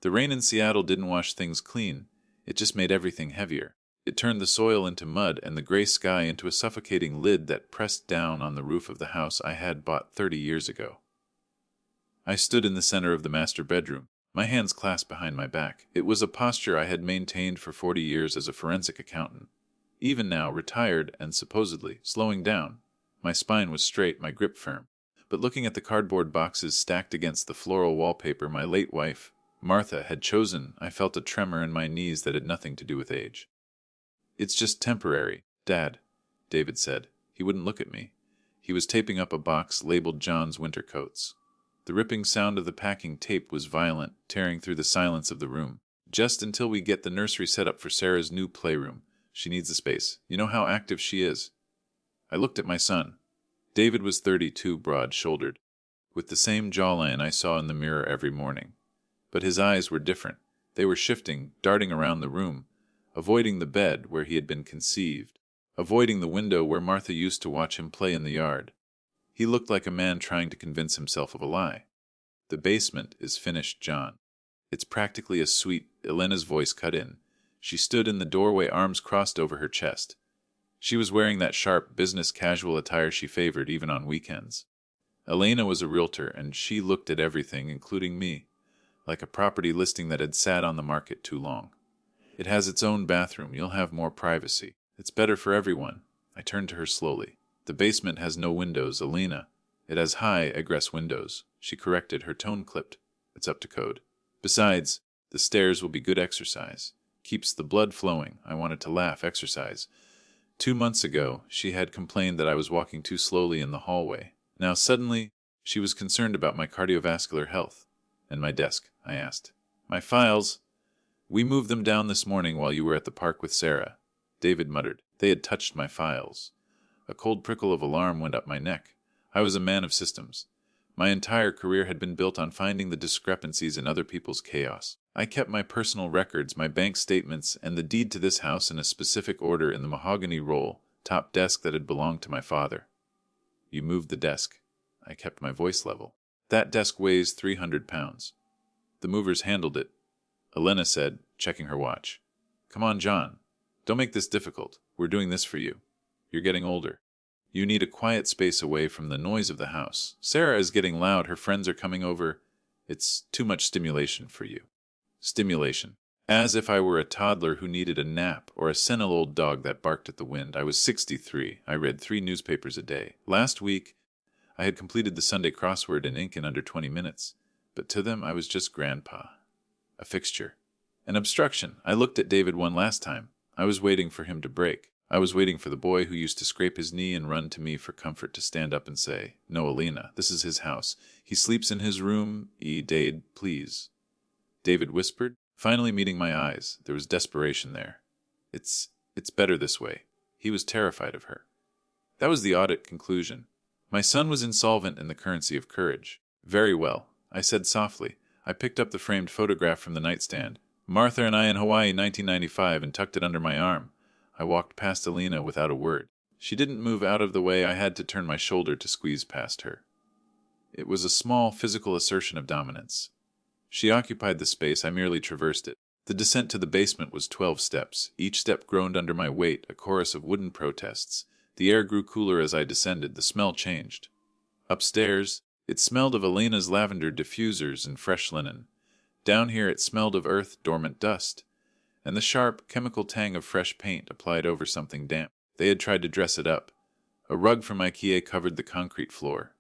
The rain in Seattle didn't wash things clean. It just made everything heavier. It turned the soil into mud and the gray sky into a suffocating lid that pressed down on the roof of the house I had bought 30 years ago. I stood in the center of the master bedroom, my hands clasped behind my back. It was a posture I had maintained for 40 years as a forensic accountant. Even now, retired and supposedly slowing down, my spine was straight, my grip firm. But looking at the cardboard boxes stacked against the floral wallpaper my late wife, Martha, had chosen, I felt a tremor in my knees that had nothing to do with age. "It's just temporary, Dad," David said. He wouldn't look at me. He was taping up a box labeled John's winter coats. The ripping sound of the packing tape was violent, tearing through the silence of the room. "Just until we get the nursery set up for Sarah's new playroom. She needs the space. You know how active she is." I looked at my son. David was 32, broad-shouldered, with the same jawline I saw in the mirror every morning. But his eyes were different. They were shifting, darting around the room, avoiding the bed where he had been conceived, avoiding the window where Martha used to watch him play in the yard. He looked like a man trying to convince himself of a lie. "The basement is finished, John. It's practically a suite." Elena's voice cut in. She stood in the doorway, arms crossed over her chest. She was wearing that sharp, business-casual attire she favored even on weekends. Elena was a realtor, and she looked at everything, including me, like a property listing that had sat on the market too long. "It has its own bathroom. You'll have more privacy. It's better for everyone." I turned to her slowly. "The basement has no windows, Elena. It has high egress windows." She corrected, her tone clipped. "It's up to code. Besides, the stairs will be good exercise. Keeps the blood flowing." I wanted to laugh. Exercise. 2 months ago, she had complained that I was walking too slowly in the hallway. Now suddenly, she was concerned about my cardiovascular health. "And my desk?" I asked. "My files? We moved them down this morning while you were at the park with Sarah," David muttered. They had touched my files. A cold prickle of alarm went up my neck. I was a man of systems. My entire career had been built on finding the discrepancies in other people's chaos. I kept my personal records, my bank statements, and the deed to this house in a specific order in the mahogany roll, top desk that had belonged to my father. "You moved the desk." I kept my voice level. "That desk weighs 300 pounds. The movers handled it," Elena said, checking her watch. "Come on, John. Don't make this difficult. We're doing this for you. You're getting older. You need a quiet space away from the noise of the house. Sarah is getting loud. Her friends are coming over. It's too much stimulation for you." Stimulation. As if I were a toddler who needed a nap or a senile old dog that barked at the wind. I was 63. I read 3 newspapers a day. Last week, I had completed the Sunday crossword in ink in under 20 minutes. But to them, I was just grandpa. A fixture. An obstruction. I looked at David one last time. I was waiting for him to break. I was waiting for the boy who used to scrape his knee and run to me for comfort to stand up and say, "No, Elena, this is his house. He sleeps in his room. Dade, please." David whispered, finally meeting my eyes. There was desperation there. It's better this way." He was terrified of her. That was the audit conclusion. My son was insolvent in the currency of courage. "Very well," I said softly. I picked up the framed photograph from the nightstand. "Martha and I in Hawaii, 1995, and tucked it under my arm. I walked past Elena without a word. She didn't move out of the way. I had to turn my shoulder to squeeze past her. It was a small physical assertion of dominance. She occupied the space. I merely traversed it. The descent to the basement was 12 steps. Each step groaned under my weight, a chorus of wooden protests. The air grew cooler as I descended. The smell changed. Upstairs, it smelled of Elena's lavender diffusers and fresh linen. Down here it smelled of earth, dormant dust, and the sharp, chemical tang of fresh paint applied over something damp. They had tried to dress it up. A rug from IKEA covered the concrete floor.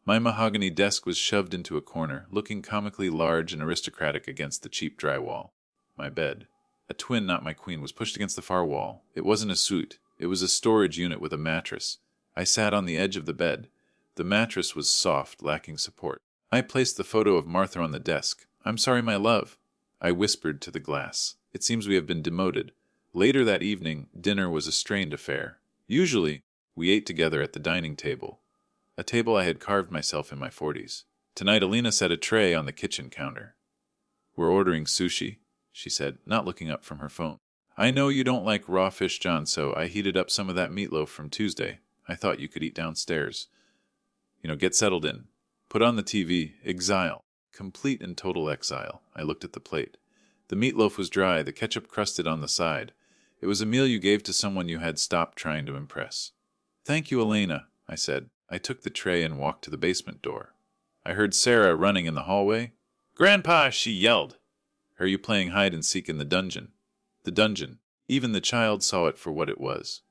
My mahogany desk was shoved into a corner, looking comically large and aristocratic against the cheap drywall. My bed, a twin not my queen, was pushed against the far wall. It wasn't a suite. It was a storage unit with a mattress. I sat on the edge of the bed. The mattress was soft, lacking support. I placed the photo of Martha on the desk. "I'm sorry, my love," I whispered to the glass. "It seems we have been demoted." Later that evening, dinner was a strained affair. Usually, we ate together at the dining table, a table I had carved myself in my 40s. Tonight, Elena set a tray on the kitchen counter. "We're ordering sushi," she said, not looking up from her phone. "I know you don't like raw fish, John, so I heated up some of that meatloaf from Tuesday. I thought you could eat downstairs. Get settled in. Put on the TV. Exile." Complete and total exile. I looked at the plate. The meatloaf was dry, the ketchup crusted on the side. It was a meal you gave to someone you had stopped trying to impress. "Thank you, Elena," I said. I took the tray and walked to the basement door. I heard Sarah running in the hallway. "Grandpa!" she yelled. "Are you playing hide and seek in the dungeon?" The dungeon. Even the child saw it for what it was.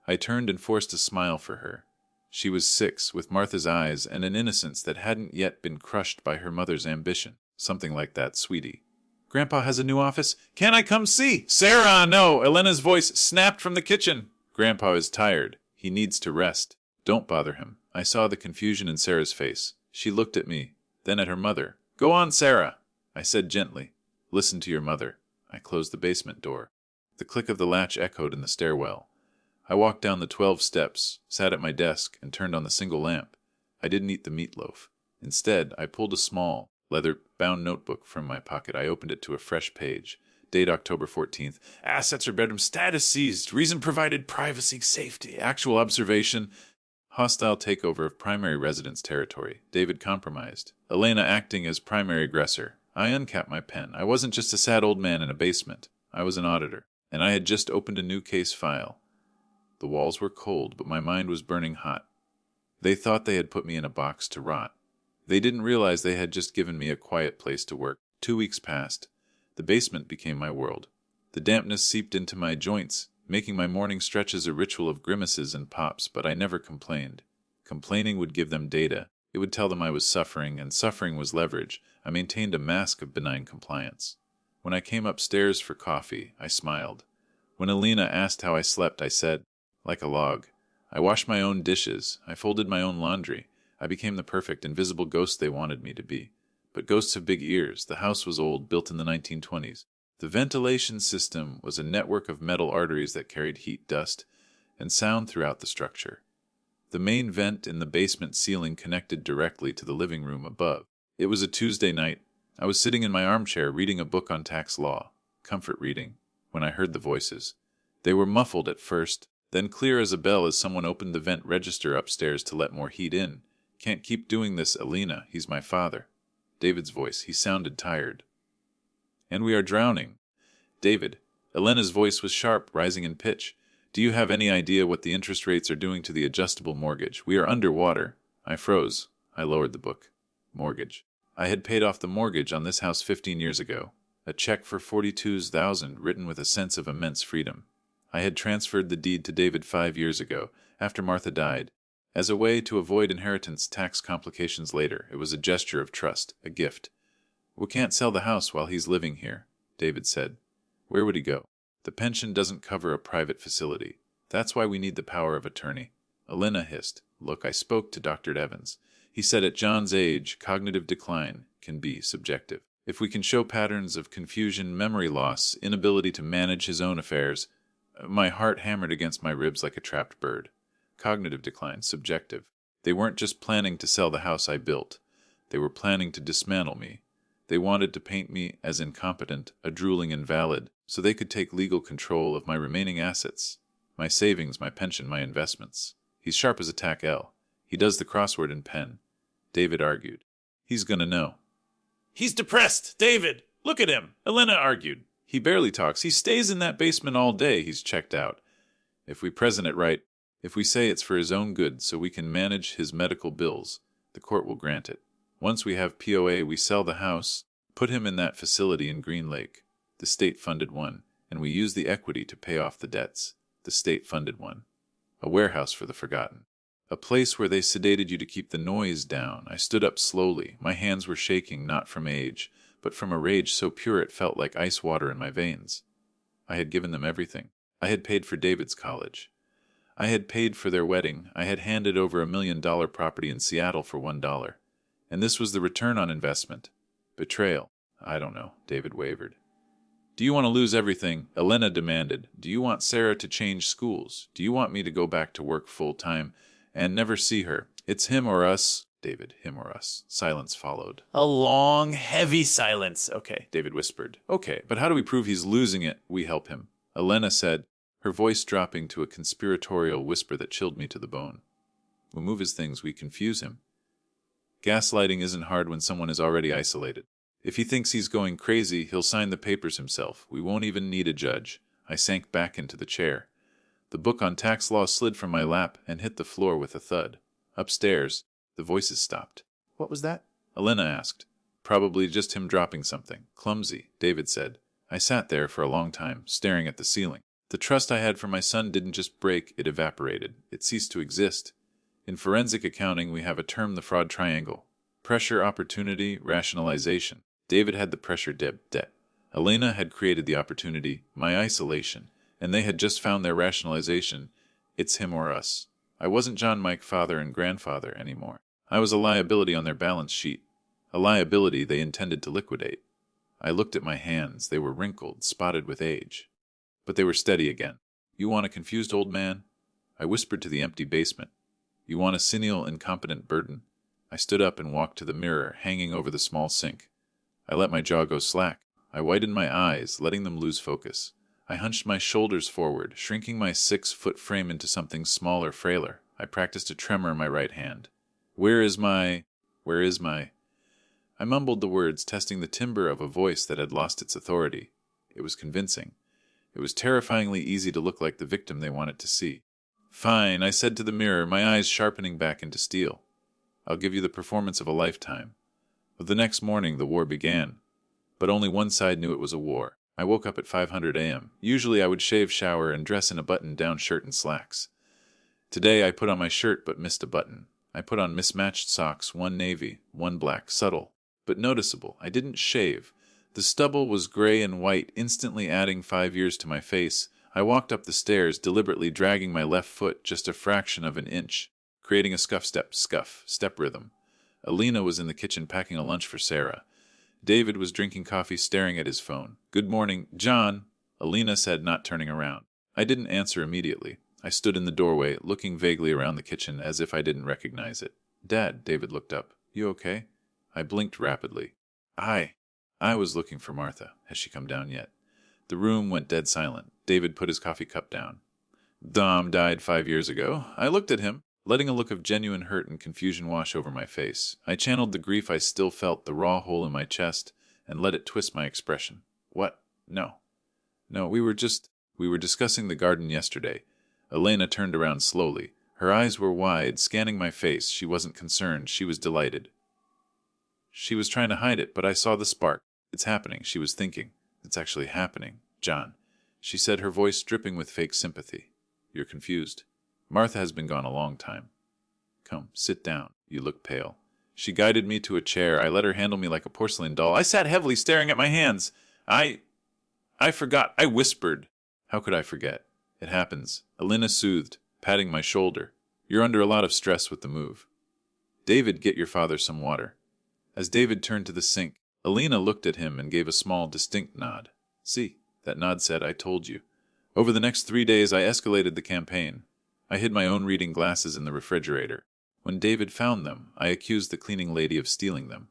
I turned and forced a smile for her. She was 6, with Martha's eyes and an innocence that hadn't yet been crushed by her mother's ambition. Something like that, sweetie. "Grandpa has a new office. Can I come see?" "Sarah, no!" Elena's voice snapped from the kitchen. "Grandpa is tired. He needs to rest. Don't bother him." I saw the confusion in Sarah's face. She looked at me, then at her mother. "Go on, Sarah," I said gently. "Listen to your mother." I closed the basement door. The click of the latch echoed in the stairwell. I walked down the 12 steps, sat at my desk, and turned on the single lamp. I didn't eat the meatloaf. Instead, I pulled a small, leather-bound notebook from my pocket. I opened it to a fresh page. Date October 14th. Assets or bedroom status seized. Reason provided privacy, safety. Actual observation. Hostile takeover of primary residence territory. David compromised. Elena acting as primary aggressor. I uncapped my pen. I wasn't just a sad old man in a basement. I was an auditor. And I had just opened a new case file. The walls were cold, but my mind was burning hot. They thought they had put me in a box to rot. They didn't realize they had just given me a quiet place to work. 2 weeks passed. The basement became my world. The dampness seeped into my joints, making my morning stretches a ritual of grimaces and pops, but I never complained. Complaining would give them data. It would tell them I was suffering, and suffering was leverage. I maintained a mask of benign compliance. When I came upstairs for coffee, I smiled. When Elena asked how I slept, I said, "Like a log." I washed my own dishes. I folded my own laundry. I became the perfect, invisible ghost they wanted me to be. But ghosts have big ears. The house was old, built in the 1920s. The ventilation system was a network of metal arteries that carried heat, dust, and sound throughout the structure. The main vent in the basement ceiling connected directly to the living room above. It was a Tuesday night. I was sitting in my armchair reading a book on tax law, comfort reading, when I heard the voices. They were muffled at first, then clear as a bell as someone opened the vent register upstairs to let more heat in. "Can't keep doing this, Elena. He's my father." David's voice. He sounded tired. "And we are drowning." "David." Elena's voice was sharp, rising in pitch. "Do you have any idea what the interest rates are doing to the adjustable mortgage? We are underwater." I froze. I lowered the book. Mortgage. I had paid off the mortgage on this house 15 years ago. A check for $42,000 written with a sense of immense freedom. I had transferred the deed to David 5 years ago, after Martha died, as a way to avoid inheritance tax complications later. It was a gesture of trust, a gift. "We can't sell the house while he's living here," David said. "Where would he go?" "The pension doesn't cover a private facility. That's why we need the power of attorney." Elena hissed. "Look, I spoke to Dr. Evans. He said at John's age, cognitive decline can be subjective. If we can show patterns of confusion, memory loss, inability to manage his own affairs—" My heart hammered against my ribs like a trapped bird. Cognitive decline, subjective. They weren't just planning to sell the house I built. They were planning to dismantle me. They wanted to paint me as incompetent, a drooling invalid, so they could take legal control of my remaining assets, my savings, my pension, my investments. He's sharp as a tack L. He does the crossword in pen. David argued. "He's gonna know." "He's depressed, David! Look at him!" Elena argued. "He barely talks. He stays in that basement all day. He's checked out. If we present it right, if we say it's for his own good so we can manage his medical bills, the court will grant it. Once we have POA, we sell the house, put him in that facility in Green Lake. The state funded one, and we use the equity to pay off the debts. The state funded one. A warehouse for the forgotten. A place where they sedated you to keep the noise down." I stood up slowly. My hands were shaking, not from age, but from a rage so pure it felt like ice water in my veins. I had given them everything. I had paid for David's college. I had paid for their wedding. I had handed over $1 million property in Seattle for $1. And this was the return on investment. Betrayal. I don't know. David wavered. "Do you want to lose everything?" Elena demanded. "Do you want Sarah to change schools? Do you want me to go back to work full-time and never see her? It's him or us." David, "Him or us." Silence followed. A long, heavy silence. "Okay," David whispered. "Okay, but how do we prove he's losing it? We help him." Elena said, her voice dropping to a conspiratorial whisper that chilled me to the bone. "We'll move his things. We confuse him." Gaslighting isn't hard when someone is already isolated. If he thinks he's going crazy, he'll sign the papers himself. We won't even need a judge. I sank back into the chair. The book on tax law slid from my lap and hit the floor with a thud. Upstairs, the voices stopped. "What was that?" Elena asked. "Probably just him dropping something. Clumsy," David said. I sat there for a long time, staring at the ceiling. The trust I had for my son didn't just break, it evaporated. It ceased to exist. In forensic accounting, we have a term, the fraud triangle. Pressure, opportunity, rationalization. David had the pressure, debt. Elena had created the opportunity, my isolation, and they had just found their rationalization. It's him or us. I wasn't John, Mike, father and grandfather anymore. I was a liability on their balance sheet. A liability they intended to liquidate. I looked at my hands. They were wrinkled, spotted with age. But they were steady again. "You want a confused old man?" I whispered to the empty basement. "You want a senile, incompetent burden?" I stood up and walked to the mirror, hanging over the small sink. I let my jaw go slack. I widened my eyes, letting them lose focus. I hunched my shoulders forward, shrinking my 6-foot frame into something smaller, frailer. I practiced a tremor in my right hand. Where is my... I mumbled the words, testing the timbre of a voice that had lost its authority. It was convincing. It was terrifyingly easy to look like the victim they wanted to see. "Fine," I said to the mirror, my eyes sharpening back into steel. "I'll give you the performance of a lifetime." But the next morning, the war began. But only one side knew it was a war. I woke up at 5:00 a.m. Usually I would shave, shower, and dress in a button-down shirt and slacks. Today I put on my shirt but missed a button. I put on mismatched socks, one navy, one black, subtle, but noticeable. I didn't shave. The stubble was gray and white, instantly adding 5 years to my face. I walked up the stairs, deliberately dragging my left foot just a fraction of an inch, creating a scuff step rhythm. Alina was in the kitchen packing a lunch for Sarah. David was drinking coffee, staring at his phone. "Good morning, John," Alina said, not turning around. I didn't answer immediately. I stood in the doorway, looking vaguely around the kitchen as if I didn't recognize it. "Dad," David looked up. "You okay?" I blinked rapidly. I was looking for Martha. Has she come down yet?" The room went dead silent. David put his coffee cup down. "Dom died 5 years ago." I looked at him, letting a look of genuine hurt and confusion wash over my face. I channeled the grief I still felt, the raw hole in my chest, and let it twist my expression. "What? No, we were discussing the garden yesterday." Elena turned around slowly. Her eyes were wide, scanning my face. She wasn't concerned. She was delighted. She was trying to hide it, but I saw the spark. "It's happening," she was thinking. "It's actually happening, John," she said, her voice dripping with fake sympathy. "You're confused. Martha has been gone a long time. Come, sit down. You look pale." She guided me to a chair. I let her handle me like a porcelain doll. I sat heavily, staring at my hands. I forgot. I whispered. "How could I forget? It happens." Elena soothed, patting my shoulder. "You're under a lot of stress with the move. David, get your father some water." As David turned to the sink, Elena looked at him and gave a small, distinct nod. "See," that nod said, "I told you." Over the next 3 days, I escalated the campaign. I hid my own reading glasses in the refrigerator. When David found them, I accused the cleaning lady of stealing them.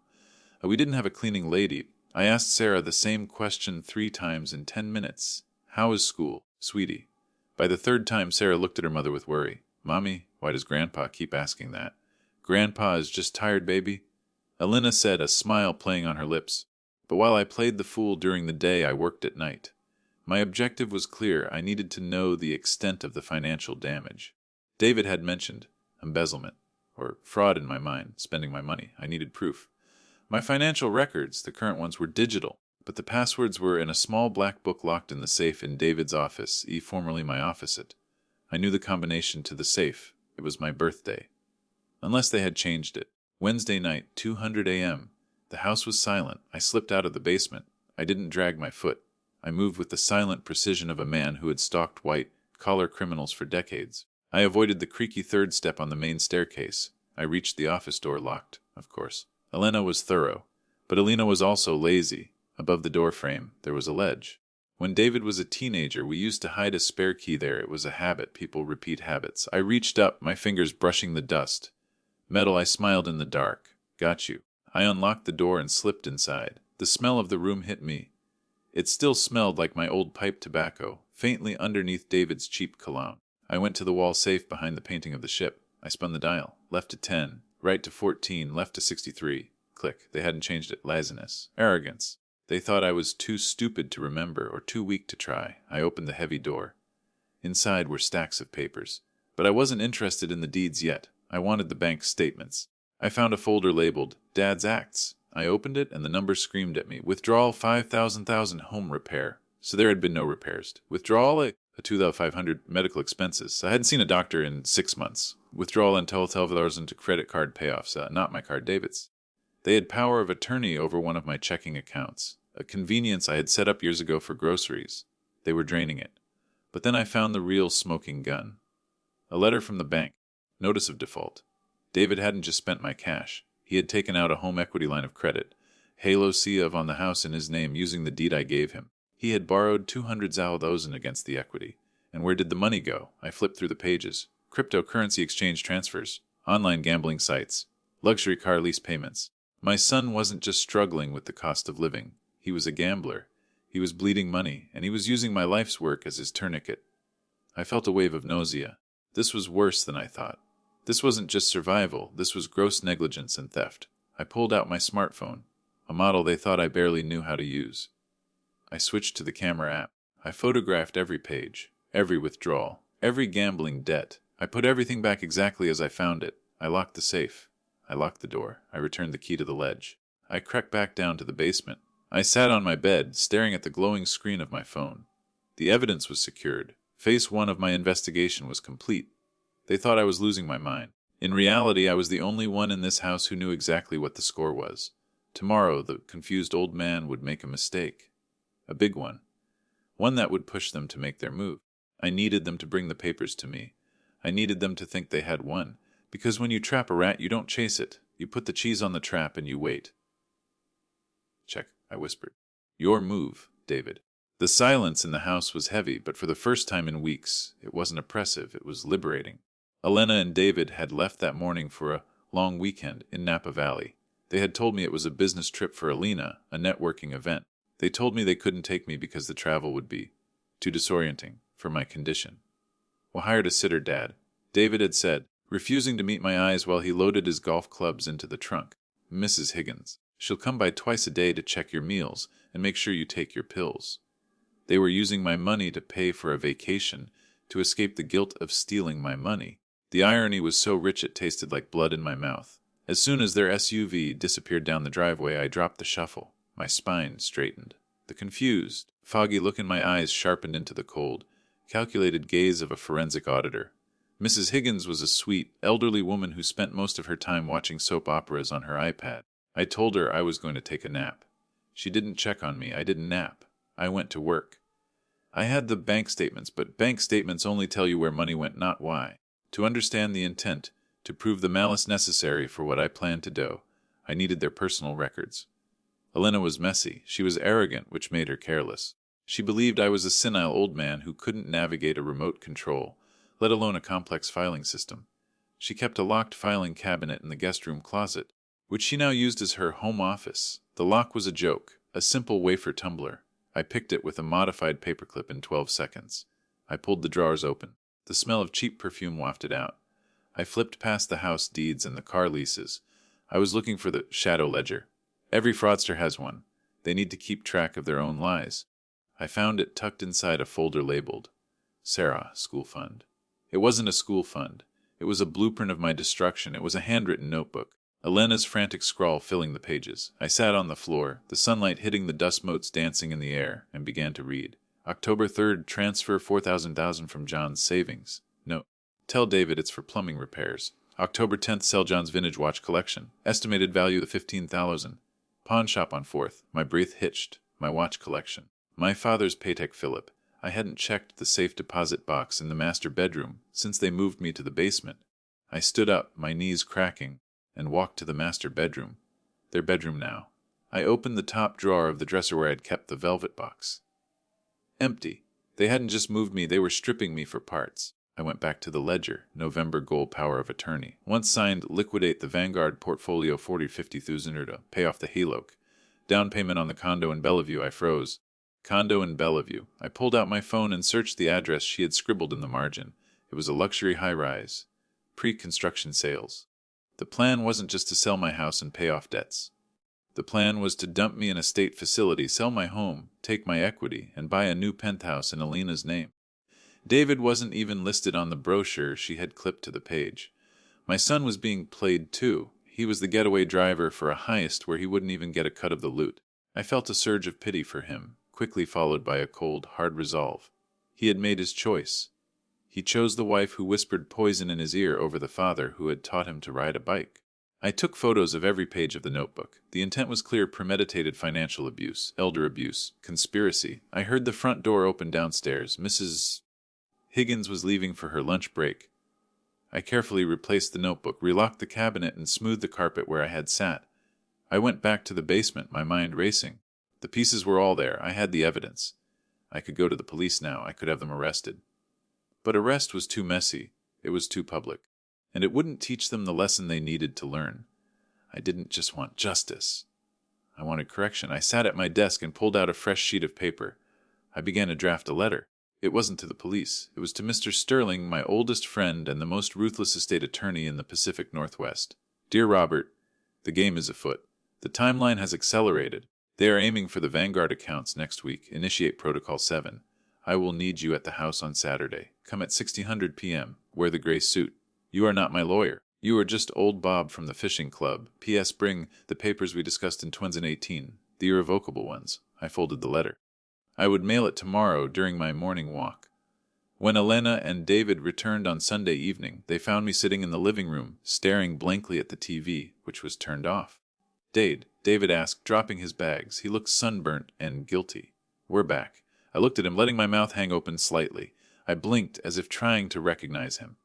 We didn't have a cleaning lady. I asked Sarah the same question 3 times in 10 minutes. "How is school, sweetie?" By the 3rd time, Sarah looked at her mother with worry. "Mommy, why does Grandpa keep asking that?" "Grandpa is just tired, baby," Elena said, a smile playing on her lips. But while I played the fool during the day, I worked at night. My objective was clear. I needed to know the extent of the financial damage. David had mentioned embezzlement, or fraud in my mind, spending my money. I needed proof. My financial records, the current ones, were digital, but the passwords were in a small black book locked in the safe in David's office, formerly my office. I knew the combination to the safe. It was my birthday. Unless they had changed it. Wednesday night, 2:00 a.m. The house was silent. I slipped out of the basement. I didn't drag my foot. I moved with the silent precision of a man who had stalked white-collar criminals for decades. I avoided the creaky 3rd step on the main staircase. I reached the office door, locked, of course. Elena was thorough, but Elena was also lazy. Above the door frame, there was a ledge. When David was a teenager, we used to hide a spare key there. It was a habit. People repeat habits. I reached up, my fingers brushing the dust. Metal, I smiled in the dark. "Got you." I unlocked the door and slipped inside. The smell of the room hit me. It still smelled like my old pipe tobacco, faintly underneath David's cheap cologne. I went to the wall safe behind the painting of the ship. I spun the dial. Left to 10. Right to 14, left to 63. Click. They hadn't changed it. Laziness. Arrogance. They thought I was too stupid to remember or too weak to try. I opened the heavy door. Inside were stacks of papers. But I wasn't interested in the deeds yet. I wanted the bank statements. I found a folder labeled Dad's Acts. I opened it and the number screamed at me. Withdrawal 5,000 home repair. So there had been no repairs. Withdrawal a 2,500 medical expenses. I hadn't seen a doctor in 6 months. Withdrawal and 12,000 to credit card payoffs. Not my card, David's. They had power of attorney over one of my checking accounts, a convenience I had set up years ago for groceries. They were draining it. But then I found the real smoking gun. A letter from the bank. Notice of default. David hadn't just spent my cash. He had taken out a home equity line of credit. Halo C of on the house in his name using the deed I gave him. He had borrowed 200,000 against the equity. And where did the money go? I flipped through the pages. Cryptocurrency exchange transfers. Online gambling sites. Luxury car lease payments. My son wasn't just struggling with the cost of living. He was a gambler. He was bleeding money, and he was using my life's work as his tourniquet. I felt a wave of nausea. This was worse than I thought. This wasn't just survival. This was gross negligence and theft. I pulled out my smartphone, a model they thought I barely knew how to use. I switched to the camera app. I photographed every page, every withdrawal, every gambling debt. I put everything back exactly as I found it. I locked the safe. I locked the door. I returned the key to the ledge. I crept back down to the basement. I sat on my bed, staring at the glowing screen of my phone. The evidence was secured. Phase 1 of my investigation was complete. They thought I was losing my mind. In reality, I was the only one in this house who knew exactly what the score was. Tomorrow, the confused old man would make a mistake. A big one. One that would push them to make their move. I needed them to bring the papers to me. I needed them to think they had won. Because when you trap a rat, you don't chase it. You put the cheese on the trap and you wait. Check, I whispered. Your move, David. The silence in the house was heavy, but for the first time in weeks, it wasn't oppressive, it was liberating. Elena and David had left that morning for a long weekend in Napa Valley. They had told me it was a business trip for Alina, a networking event. They told me they couldn't take me because the travel would be too disorienting for my condition. We'll hire a sitter, Dad, David had said, refusing to meet my eyes while he loaded his golf clubs into the trunk. Mrs. Higgins. She'll come by twice a day to check your meals and make sure you take your pills. They were using my money to pay for a vacation to escape the guilt of stealing my money. The irony was so rich it tasted like blood in my mouth. As soon as their SUV disappeared down the driveway, I dropped the shuffle. My spine straightened. The confused, foggy look in my eyes sharpened into the cold, calculated gaze of a forensic auditor. Mrs. Higgins was a sweet, elderly woman who spent most of her time watching soap operas on her iPad. I told her I was going to take a nap. She didn't check on me. I didn't nap. I went to work. I had the bank statements, but bank statements only tell you where money went, not why. To understand the intent, to prove the malice necessary for what I planned to do, I needed their personal records. Elena was messy. She was arrogant, which made her careless. She believed I was a senile old man who couldn't navigate a remote control, let alone a complex filing system. She kept a locked filing cabinet in the guest room closet, which she now used as her home office. The lock was a joke, a simple wafer tumbler. I picked it with a modified paperclip in 12 seconds. I pulled the drawers open. The smell of cheap perfume wafted out. I flipped past the house deeds and the car leases. I was looking for the shadow ledger. Every fraudster has one. They need to keep track of their own lies. I found it tucked inside a folder labeled Sarah School Fund. It wasn't a school fund. It was a blueprint of my destruction. It was a handwritten notebook. Elena's frantic scrawl filling the pages. I sat on the floor, the sunlight hitting the dust motes dancing in the air, and began to read. October 3rd, transfer 4,000 from John's savings. Note. Tell David it's for plumbing repairs. October 10th, sell John's vintage watch collection. Estimated value of 15,000. Pawn shop on 4th. My breath hitched. My watch collection. My father's Patek Philippe. I hadn't checked the safe deposit box in the master bedroom since they moved me to the basement. I stood up, my knees cracking, and walked to the master bedroom. Their bedroom now. I opened the top drawer of the dresser where I'd kept the velvet box. Empty. They hadn't just moved me, they were stripping me for parts. I went back to the ledger, November goal power of attorney. Once signed, liquidate the Vanguard portfolio 40-50,000 to pay off the HELOC. Down payment on the condo in Bellevue. I froze. Condo in Bellevue. I pulled out my phone and searched the address she had scribbled in the margin. It was a luxury high-rise. Pre-construction sales. The plan wasn't just to sell my house and pay off debts. The plan was to dump me in a state facility, sell my home, take my equity, and buy a new penthouse in Alina's name. David wasn't even listed on the brochure she had clipped to the page. My son was being played too. He was the getaway driver for a heist where he wouldn't even get a cut of the loot. I felt a surge of pity for him, quickly followed by a cold, hard resolve. He had made his choice. He chose the wife who whispered poison in his ear over the father who had taught him to ride a bike. I took photos of every page of the notebook. The intent was clear: premeditated financial abuse, elder abuse, conspiracy. I heard the front door open downstairs. Mrs. Higgins was leaving for her lunch break. I carefully replaced the notebook, relocked the cabinet, and smoothed the carpet where I had sat. I went back to the basement, my mind racing. The pieces were all there. I had the evidence. I could go to the police now. I could have them arrested. But arrest was too messy. It was too public. And it wouldn't teach them the lesson they needed to learn. I didn't just want justice. I wanted correction. I sat at my desk and pulled out a fresh sheet of paper. I began to draft a letter. It wasn't to the police. It was to Mr. Sterling, my oldest friend and the most ruthless estate attorney in the Pacific Northwest. Dear Robert, the game is afoot. The timeline has accelerated. They are aiming for the Vanguard accounts next week. Initiate Protocol 7. I will need you at the house on Saturday. Come at 1600 p.m. Wear the gray suit. You are not my lawyer. You are just old Bob from the fishing club. P.S. Bring the papers we discussed in 2018, the irrevocable ones. I folded the letter. I would mail it tomorrow during my morning walk. When Elena and David returned on Sunday evening, they found me sitting in the living room, staring blankly at the TV, which was turned off. David asked, dropping his bags. He looked sunburnt and guilty. We're back. I looked at him, letting my mouth hang open slightly. I blinked as if trying to recognize him.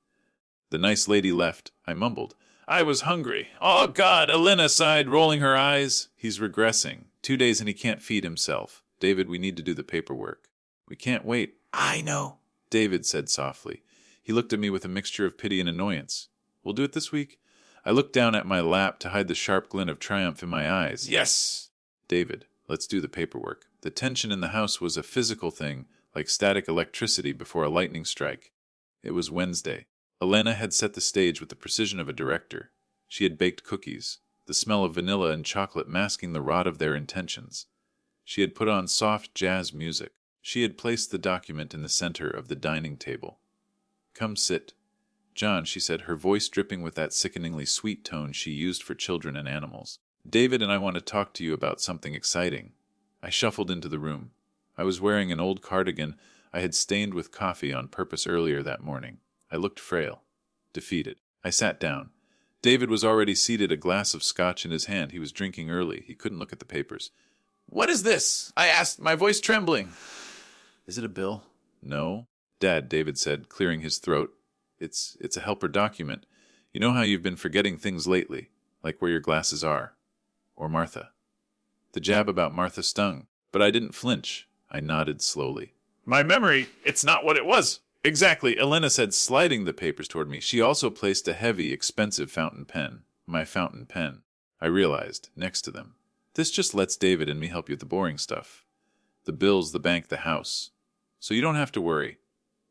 The nice lady left. I mumbled, I was hungry. Oh, God, Elena sighed, rolling her eyes. He's regressing. 2 days and he can't feed himself. David, we need to do the paperwork. We can't wait. I know, David said softly. He looked at me with a mixture of pity and annoyance. We'll do it this week? I looked down at my lap to hide the sharp glint of triumph in my eyes. Yes! David, let's do the paperwork. The tension in the house was a physical thing, like static electricity before a lightning strike. It was Wednesday. Elena had set the stage with the precision of a director. She had baked cookies, the smell of vanilla and chocolate masking the rot of their intentions. She had put on soft jazz music. She had placed the document in the center of the dining table. Come sit. John, she said, her voice dripping with that sickeningly sweet tone she used for children and animals. David and I want to talk to you about something exciting. I shuffled into the room. I was wearing an old cardigan I had stained with coffee on purpose earlier that morning. I looked frail, defeated. I sat down. David was already seated, a glass of scotch in his hand. He was drinking early. He couldn't look at the papers. What is this? I asked, my voice trembling. Is it a bill? No. Dad, David said, clearing his throat. It's a helper document. You know how you've been forgetting things lately, like where your glasses are. Or Martha. The jab about Martha stung, but I didn't flinch. I nodded slowly. My memory, it's not what it was. Exactly, Elena said, sliding the papers toward me. She also placed a heavy, expensive fountain pen. My fountain pen. I realized, next to them. This just lets David and me help you with the boring stuff. The bills, the bank, the house. So you don't have to worry.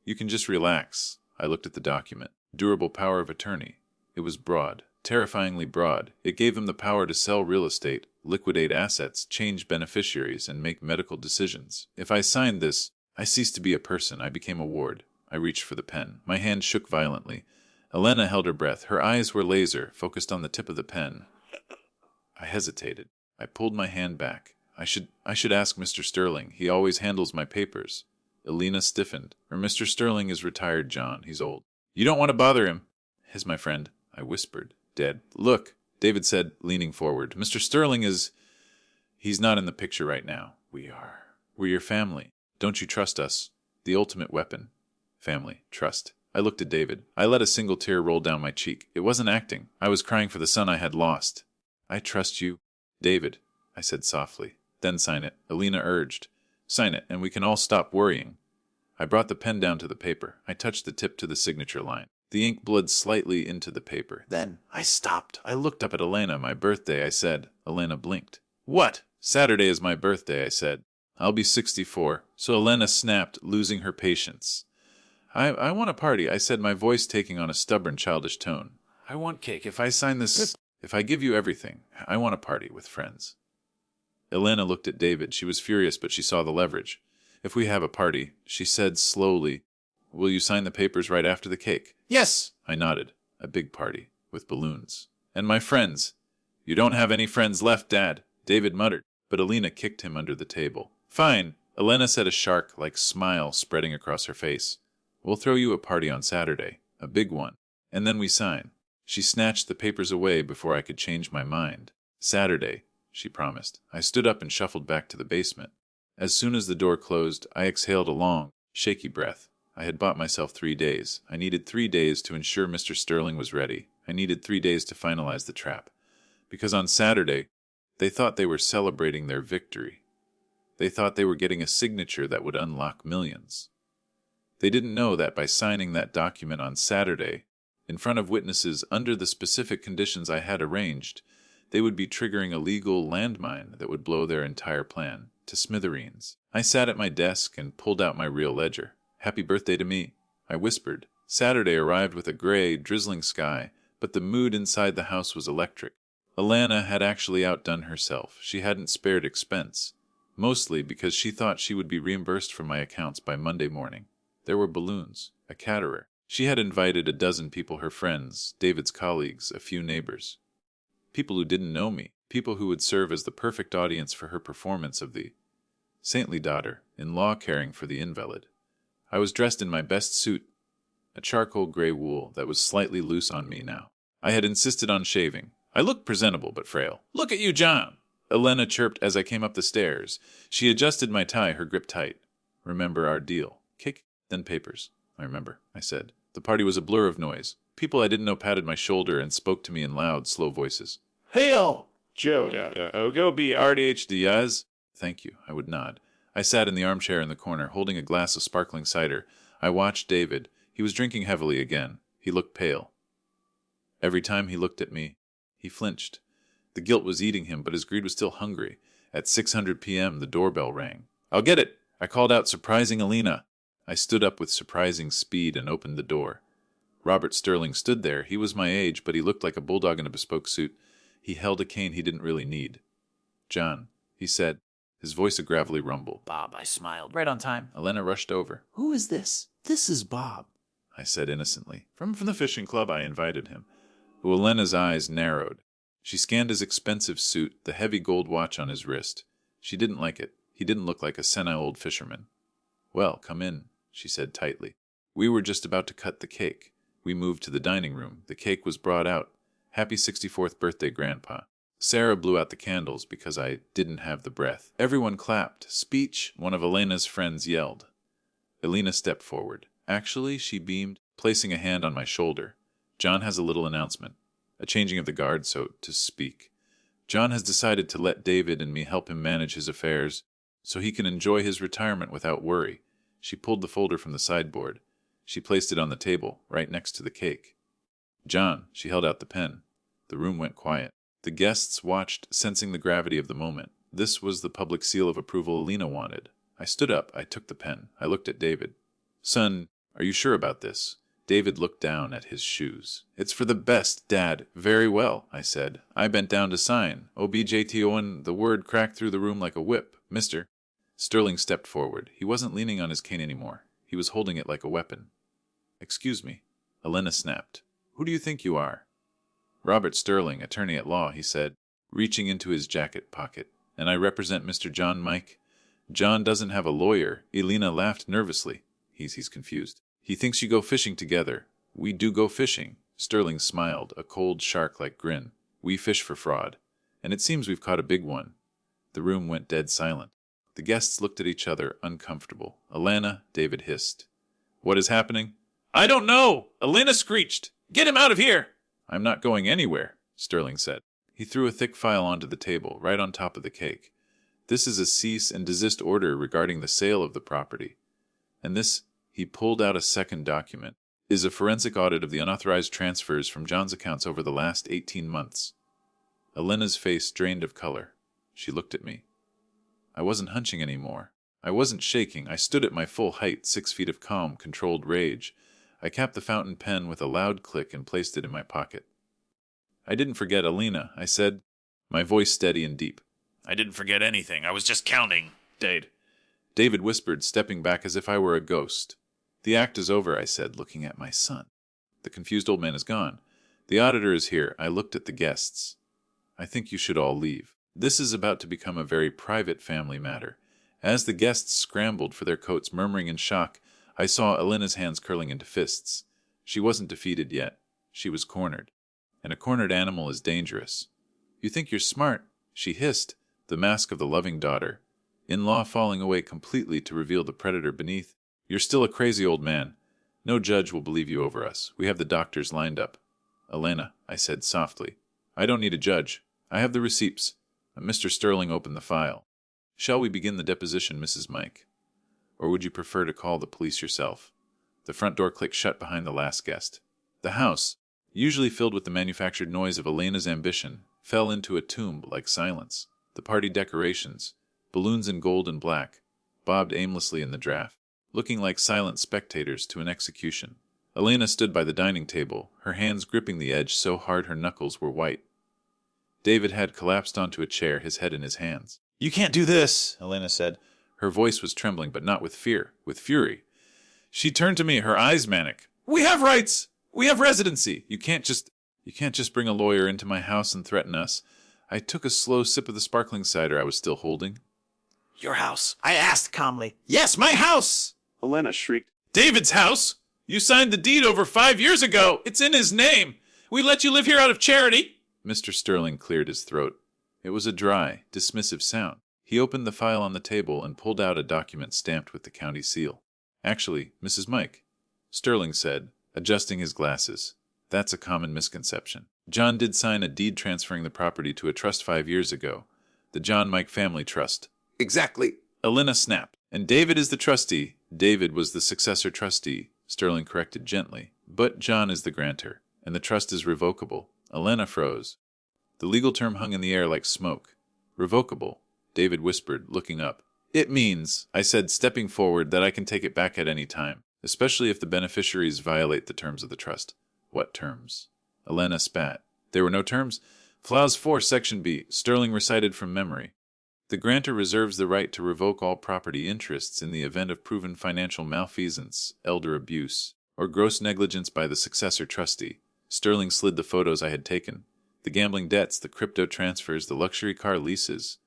You can just relax. I looked at the document. Durable power of attorney. It was broad, terrifyingly broad. It gave them the power to sell real estate, liquidate assets, change beneficiaries, and make medical decisions. If I signed this, I ceased to be a person. I became a ward. I reached for the pen. My hand shook violently. Elena held her breath. Her eyes were laser, focused on the tip of the pen. I hesitated. I pulled my hand back. I should ask Mr. Sterling. He always handles my papers. Elena stiffened. Mr. Sterling is retired, John. He's old. You don't want to bother him. He's my friend. I whispered. Dead. Look, David said, leaning forward. Mr. Sterling is... He's not in the picture right now. We're your family. Don't you trust us? The ultimate weapon. Family. Trust. I looked at David. I let a single tear roll down my cheek. It wasn't acting. I was crying for the son I had lost. I trust you. David, I said softly. Then sign it. Elena urged. Sign it, and we can all stop worrying. I brought the pen down to the paper. I touched the tip to the signature line. The ink bled slightly into the paper. Then I stopped. I looked up at Elena. My birthday, I said. Elena blinked. What? Saturday is my birthday, I said. I'll be 64. So Elena snapped, losing her patience. I want a party, I said, my voice taking on a stubborn, childish tone. I want cake. If I sign this, if I give you everything, I want a party with friends. Elena looked at David. She was furious, but she saw the leverage. If we have a party, she said slowly, will you sign the papers right after the cake? Yes, I nodded. A big party, with balloons. And my friends. You don't have any friends left, Dad, David muttered, but Elena kicked him under the table. Fine, Elena said, a shark-like smile spreading across her face. We'll throw you a party on Saturday, a big one, and then we sign. She snatched the papers away before I could change my mind. Saturday, she promised. I stood up and shuffled back to the basement. As soon as the door closed, I exhaled a long, shaky breath. I had bought myself 3 days. I needed 3 days to ensure Mr. Sterling was ready. I needed 3 days to finalize the trap. Because on Saturday, they thought they were celebrating their victory. They thought they were getting a signature that would unlock millions. They didn't know that by signing that document on Saturday, in front of witnesses under the specific conditions I had arranged, they would be triggering a legal landmine that would blow their entire plan to smithereens. I sat at my desk and pulled out my real ledger. Happy birthday to me, I whispered. Saturday arrived with a gray, drizzling sky, but the mood inside the house was electric. Alana had actually outdone herself. She hadn't spared expense, mostly because she thought she would be reimbursed from my accounts by Monday morning. There were balloons, a caterer. She had invited a dozen people, her friends, David's colleagues, a few neighbors. People who didn't know me, people who would serve as the perfect audience for her performance of the saintly daughter in law caring for the invalid. I was dressed in my best suit, a charcoal gray wool that was slightly loose on me now. I had insisted on shaving. I looked presentable but frail. Look at you, John! Elena chirped as I came up the stairs. She adjusted my tie, her grip tight. Remember our deal. Cake, then papers. I remember, I said. The party was a blur of noise. People I didn't know patted my shoulder and spoke to me in loud, slow voices. Hail! Joe, go be RDHDs. Thank you, I would nod. I sat in the armchair in the corner, holding a glass of sparkling cider. I watched David. He was drinking heavily again. He looked pale. Every time he looked at me, he flinched. The guilt was eating him, but his greed was still hungry. At 600 p.m., the doorbell rang. I'll get it! I called out, surprising Alina. I stood up with surprising speed and opened the door. Robert Sterling stood there. He was my age, but he looked like a bulldog in a bespoke suit. He held a cane he didn't really need. John, he said, his voice a gravelly rumble. Bob, I smiled. Right on time. Elena rushed over. Who is this? This is Bob, I said innocently. From the fishing club, I invited him. Elena's eyes narrowed. She scanned his expensive suit, the heavy gold watch on his wrist. She didn't like it. He didn't look like a senile old fisherman. Well, come in, she said tightly. We were just about to cut the cake. We moved to the dining room. The cake was brought out. Happy 64th birthday, Grandpa. Sarah blew out the candles because I didn't have the breath. Everyone clapped. Speech, one of Elena's friends yelled. Elena stepped forward. Actually, she beamed, placing a hand on my shoulder. John has a little announcement. A changing of the guard, so to speak. John has decided to let David and me help him manage his affairs so he can enjoy his retirement without worry. She pulled the folder from the sideboard. She placed it on the table, right next to the cake. John, she held out the pen. The room went quiet. The guests watched, sensing the gravity of the moment. This was the public seal of approval Alina wanted. I stood up. I took the pen. I looked at David. Son, are you sure about this? David looked down at his shoes. It's for the best, Dad. Very well, I said. I bent down to sign. OBJTON, the word cracked through the room like a whip. Mister. Sterling stepped forward. He wasn't leaning on his cane anymore. He was holding it like a weapon. Excuse me. Elena snapped. Who do you think you are? Robert Sterling, attorney at law, he said, reaching into his jacket pocket. And I represent Mr. John Mike. John doesn't have a lawyer. Elena laughed nervously. He's confused. He thinks you go fishing together. We do go fishing. Sterling smiled, a cold shark-like grin. We fish for fraud. And it seems we've caught a big one. The room went dead silent. The guests looked at each other, uncomfortable. Alana, David hissed. What is happening? I don't know! Elena screeched. Get him out of here! I'm not going anywhere, Sterling said. He threw a thick file onto the table, right on top of the cake. This is a cease and desist order regarding the sale of the property. And this, he pulled out a second document, is a forensic audit of the unauthorized transfers from John's accounts over the last 18 months. Elena's face drained of color. She looked at me. I wasn't hunching anymore. I wasn't shaking. I stood at my full height, 6 feet of calm, controlled rage. I capped the fountain pen with a loud click and placed it in my pocket. I didn't forget Alina, I said, my voice steady and deep. I didn't forget anything. I was just counting. David whispered, stepping back as if I were a ghost. The act is over, I said, looking at my son. The confused old man is gone. The auditor is here. I looked at the guests. I think you should all leave. This is about to become a very private family matter. As the guests scrambled for their coats, murmuring in shock, I saw Alina's hands curling into fists. She wasn't defeated yet. She was cornered. And a cornered animal is dangerous. You think you're smart, she hissed, the mask of the loving daughter. In-law falling away completely to reveal the predator beneath. You're still a crazy old man. No judge will believe you over us. We have the doctors lined up. Elena, I said softly. I don't need a judge. I have the receipts. Mr. Sterling opened the file. Shall we begin the deposition, Mrs. Mike? Or would you prefer to call the police yourself? The front door clicked shut behind the last guest. The house, usually filled with the manufactured noise of Elena's ambition, fell into a tomb like silence. The party decorations, balloons in gold and black, bobbed aimlessly in the draft, looking like silent spectators to an execution. Elena stood by the dining table, her hands gripping the edge so hard her knuckles were white. David had collapsed onto a chair, his head in his hands. You can't do this, Elena said. Her voice was trembling, but not with fear, with fury. She turned to me, her eyes manic. We have rights! We have residency! You can't just bring a lawyer into my house and threaten us. I took a slow sip of the sparkling cider I was still holding. Your house, I asked calmly. Yes, my house! Elena shrieked. David's house? You signed the deed over 5 years ago. It's in his name. We let you live here out of charity. Mr. Sterling cleared his throat. It was a dry, dismissive sound. He opened the file on the table and pulled out a document stamped with the county seal. Actually, Mrs. Mike, Sterling said, adjusting his glasses. That's a common misconception. John did sign a deed transferring the property to a trust 5 years ago. The John Mike Family Trust. Exactly. Elena snapped. And David is the trustee. David was the successor trustee, Sterling corrected gently. But John is the grantor, and the trust is revocable. Elena froze. The legal term hung in the air like smoke. Revocable, David whispered, looking up. It means, I said, stepping forward, that I can take it back at any time, especially if the beneficiaries violate the terms of the trust. What terms? Elena spat. There were no terms? Clause 4, Section B, Sterling recited from memory. The grantor reserves the right to revoke all property interests in the event of proven financial malfeasance, elder abuse, or gross negligence by the successor trustee. Sterling slid the photos I had taken, the gambling debts, the crypto transfers, the luxury car leases,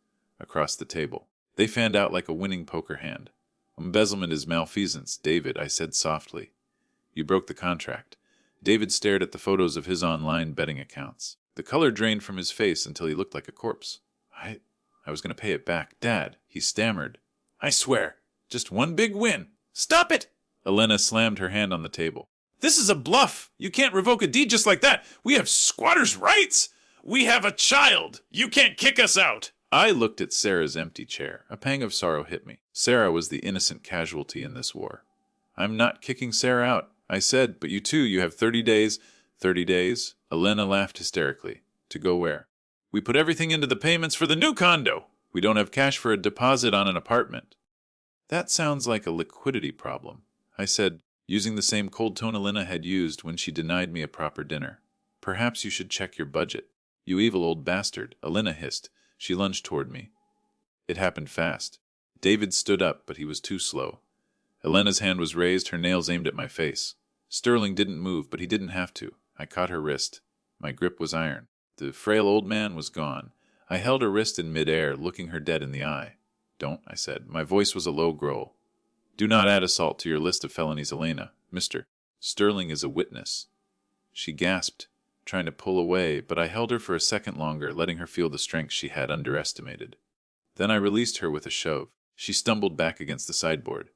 across the table. They fanned out like a winning poker hand. Embezzlement is malfeasance, David, I said softly. You broke the contract. David stared at the photos of his online betting accounts. The color drained from his face until he looked like a corpse. I was going to pay it back. Dad, he stammered. I swear, just one big win. Stop it! Elena slammed her hand on the table. This is a bluff. You can't revoke a deed just like that. We have squatters' rights. We have a child. You can't kick us out. I looked at Sarah's empty chair. A pang of sorrow hit me. Sarah was the innocent casualty in this war. I'm not kicking Sarah out, I said, but you have 30 days. 30 days? Elena laughed hysterically. To go where? We put everything into the payments for the new condo. We don't have cash for a deposit on an apartment. That sounds like a liquidity problem, I said, using the same cold tone Elena had used when she denied me a proper dinner. Perhaps you should check your budget. You evil old bastard, Elena hissed. She lunged toward me. It happened fast. David stood up, but he was too slow. Elena's hand was raised, her nails aimed at my face. Sterling didn't move, but he didn't have to. I caught her wrist. My grip was iron. The frail old man was gone. I held her wrist in midair, looking her dead in the eye. Don't, I said. My voice was a low growl. Do not add assault to your list of felonies, Elena. Mr. Sterling is a witness. She gasped, trying to pull away, but I held her for a second longer, letting her feel the strength she had underestimated. Then I released her with a shove. She stumbled back against the sideboard.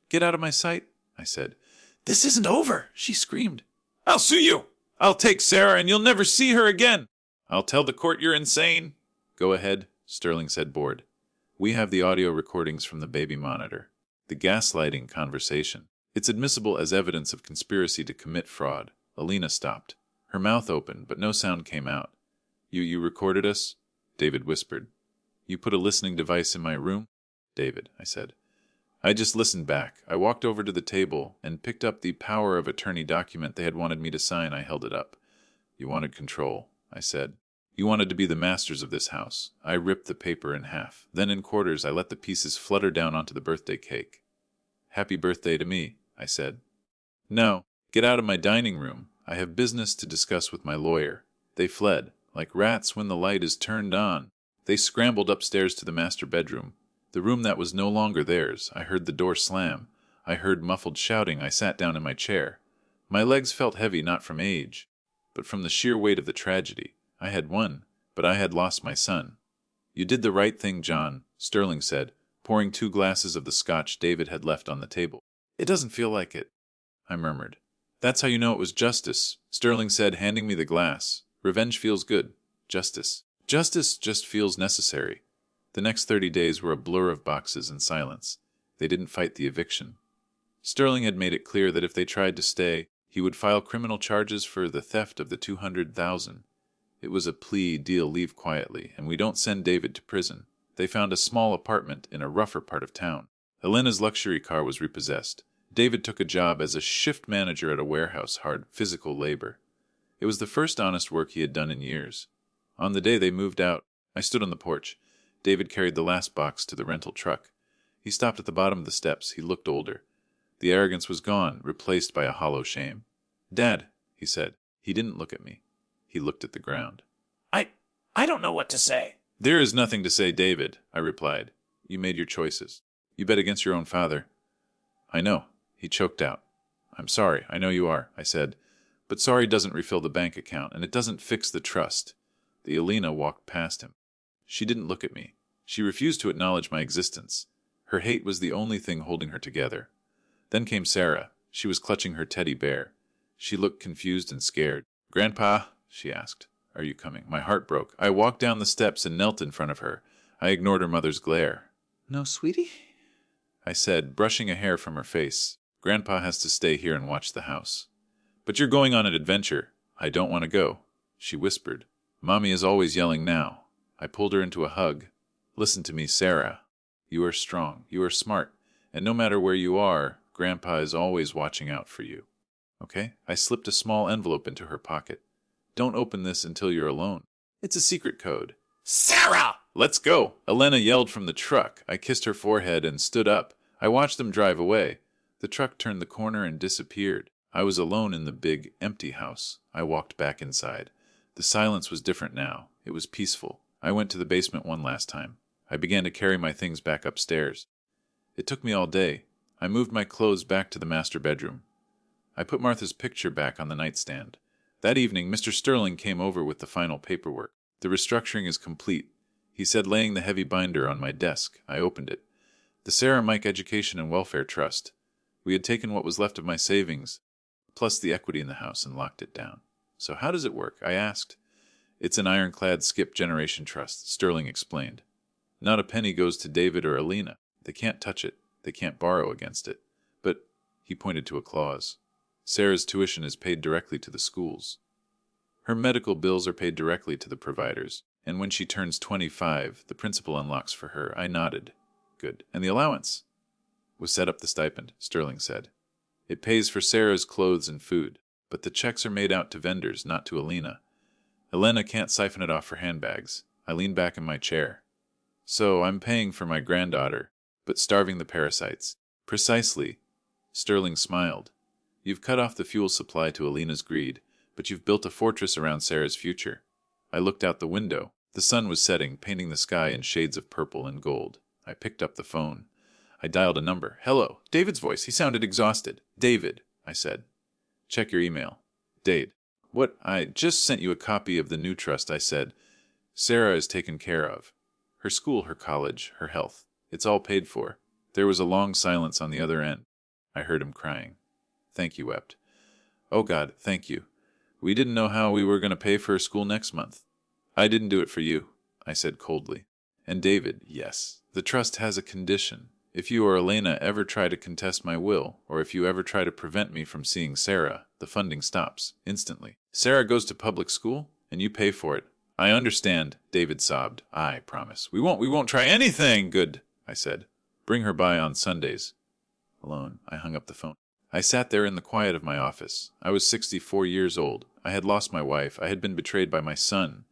Get out of my sight, I said. This isn't over, she screamed. I'll sue you. I'll take Sarah and you'll never see her again. I'll tell the court you're insane. Go ahead, Sterling said, bored. We have the audio recordings from the baby monitor. The gaslighting conversation. It's admissible as evidence of conspiracy to commit fraud. Elena stopped. Her mouth opened, but no sound came out. You recorded us? David whispered. You put a listening device in my room? David, I said. I just listened back. I walked over to the table and picked up the power of attorney document they had wanted me to sign. I held it up. You wanted control. I said. You wanted to be the masters of this house. I ripped the paper in half. Then in quarters I let the pieces flutter down onto the birthday cake. Happy birthday to me, I said. No, get out of my dining room. I have business to discuss with my lawyer. They fled, like rats when the light is turned on. They scrambled upstairs to the master bedroom, the room that was no longer theirs. I heard the door slam. I heard muffled shouting. I sat down in my chair. My legs felt heavy not from age, but from the sheer weight of the tragedy. I had won, but I had lost my son. You did the right thing, John, Sterling said, pouring 2 glasses of the scotch David had left on the table. It doesn't feel like it, I murmured. That's how you know it was justice, Sterling said, handing me the glass. Revenge feels good. Justice. Justice just feels necessary. The next 30 days were a blur of boxes and silence. They didn't fight the eviction. Sterling had made it clear that if they tried to stay, he would file criminal charges for the theft of the $200,000. It was a plea deal, leave quietly, and we don't send David to prison. They found a small apartment in a rougher part of town. Elena's luxury car was repossessed. David took a job as a shift manager at a warehouse, hard physical labor. It was the first honest work he had done in years. On the day they moved out, I stood on the porch. David carried the last box to the rental truck. He stopped at the bottom of the steps. He looked older. The arrogance was gone, replaced by a hollow shame. Dad, he said. He didn't look at me. He looked at the ground. I don't know what to say. There is nothing to say, David, I replied. You made your choices. You bet against your own father. I know, he choked out. I'm sorry, I know you are, I said. But sorry doesn't refill the bank account, and it doesn't fix the trust. The Alina walked past him. She didn't look at me. She refused to acknowledge my existence. Her hate was the only thing holding her together. Then came Sarah. She was clutching her teddy bear. She looked confused and scared. Grandpa, she asked, are you coming? My heart broke. I walked down the steps and knelt in front of her. I ignored her mother's glare. No, sweetie? I said, brushing a hair from her face. Grandpa has to stay here and watch the house. But you're going on an adventure. I don't want to go, she whispered. Mommy is always yelling now. I pulled her into a hug. Listen to me, Sarah. You are strong. You are smart. And no matter where you are, Grandpa is always watching out for you. Okay? I slipped a small envelope into her pocket. Don't open this until you're alone. It's a secret code. Sarah! Let's go! Elena yelled from the truck. I kissed her forehead and stood up. I watched them drive away. The truck turned the corner and disappeared. I was alone in the big, empty house. I walked back inside. The silence was different now. It was peaceful. I went to the basement one last time. I began to carry my things back upstairs. It took me all day. I moved my clothes back to the master bedroom. I put Martha's picture back on the nightstand. That evening, Mr. Sterling came over with the final paperwork. The restructuring is complete, he said, laying the heavy binder on my desk. I opened it. The Sarah Mike Education and Welfare Trust. We had taken what was left of my savings, plus the equity in the house, and locked it down. So how does it work? I asked. It's an ironclad skip generation trust, Sterling explained. Not a penny goes to David or Alina. They can't touch it. They can't borrow against it. But, he pointed to a clause, Sarah's tuition is paid directly to the schools. Her medical bills are paid directly to the providers, and when she turns 25, the principal unlocks for her. I nodded. Good. And the allowance? Was set up the stipend, Sterling said. It pays for Sarah's clothes and food, but the checks are made out to vendors, not to Alina. Elena can't siphon it off her handbags. I leaned back in my chair. So I'm paying for my granddaughter, but starving the parasites. Precisely. Sterling smiled. You've cut off the fuel supply to Alina's greed, but you've built a fortress around Sarah's future. I looked out the window. The sun was setting, painting the sky in shades of purple and gold. I picked up the phone. I dialed a number. Hello. David's voice. He sounded exhausted. David, I said. Check your email. Dade. What? I just sent you a copy of the new trust, I said. Sarah is taken care of. Her school, her college, her health. It's all paid for. There was a long silence on the other end. I heard him crying. Thank you, wept. Oh, God, thank you. We didn't know how we were going to pay for her school next month. I didn't do it for you, I said coldly. And David, yes, the trust has a condition. If you or Elena ever try to contest my will, or if you ever try to prevent me from seeing Sarah, the funding stops, instantly. Sarah goes to public school, and you pay for it. I understand, David sobbed. I promise. We won't try anything. Good, I said. Bring her by on Sundays. Alone, I hung up the phone. I sat there in the quiet of my office. I was 64 years old, I had lost my wife. I had been betrayed by my son.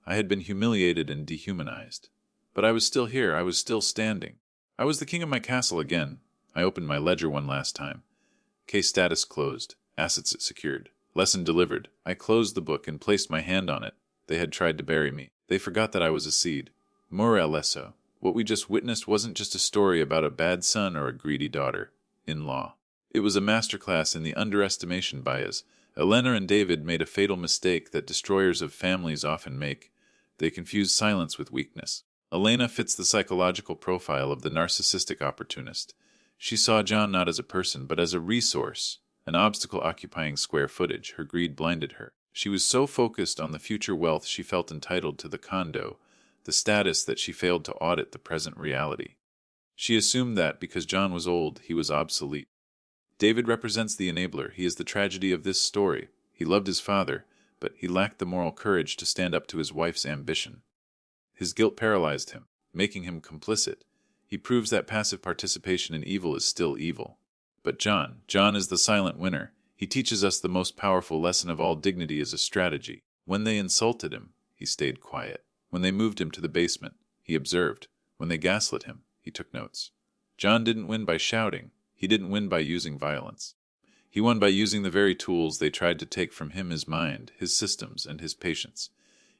I had been humiliated and dehumanized. But I was still here. I was still standing. I was the king of my castle again. I opened my ledger one last time. Case status closed. Assets secured. Lesson delivered. I closed the book and placed my hand on it. They had tried to bury me. They forgot that I was a seed. More lesso. What we just witnessed wasn't just a story about a bad son or a greedy daughter-in-law. It was a masterclass in the underestimation bias. Elena and David made a fatal mistake that destroyers of families often make. They confuse silence with weakness. Elena fits the psychological profile of the narcissistic opportunist. She saw John not as a person, but as a resource, an obstacle occupying square footage. Her greed blinded her. She was so focused on the future wealth she felt entitled to the condo, the status, that she failed to audit the present reality. She assumed that, because John was old, he was obsolete. David represents the enabler. He is the tragedy of this story. He loved his father, but he lacked the moral courage to stand up to his wife's ambition. His guilt paralyzed him, making him complicit. He proves that passive participation in evil is still evil. But John is the silent winner. He teaches us the most powerful lesson of all: dignity is a strategy. When they insulted him, he stayed quiet. When they moved him to the basement, he observed. When they gaslit him, he took notes. John didn't win by shouting. He didn't win by using violence. He won by using the very tools they tried to take from him: his mind, his systems, and his patience.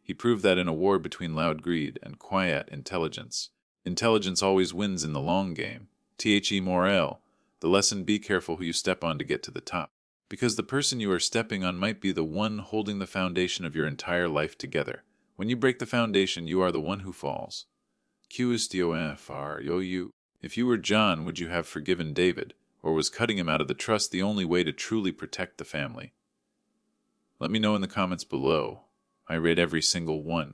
He proved that in a war between loud greed and quiet intelligence, intelligence always wins in the long game. The morale. The lesson: be careful who you step on to get to the top. Because the person you are stepping on might be the one holding the foundation of your entire life together. When you break the foundation, you are the one who falls. If you were John, would you have forgiven David, or was cutting him out of the trust the only way to truly protect the family? Let me know in the comments below. I read every single one.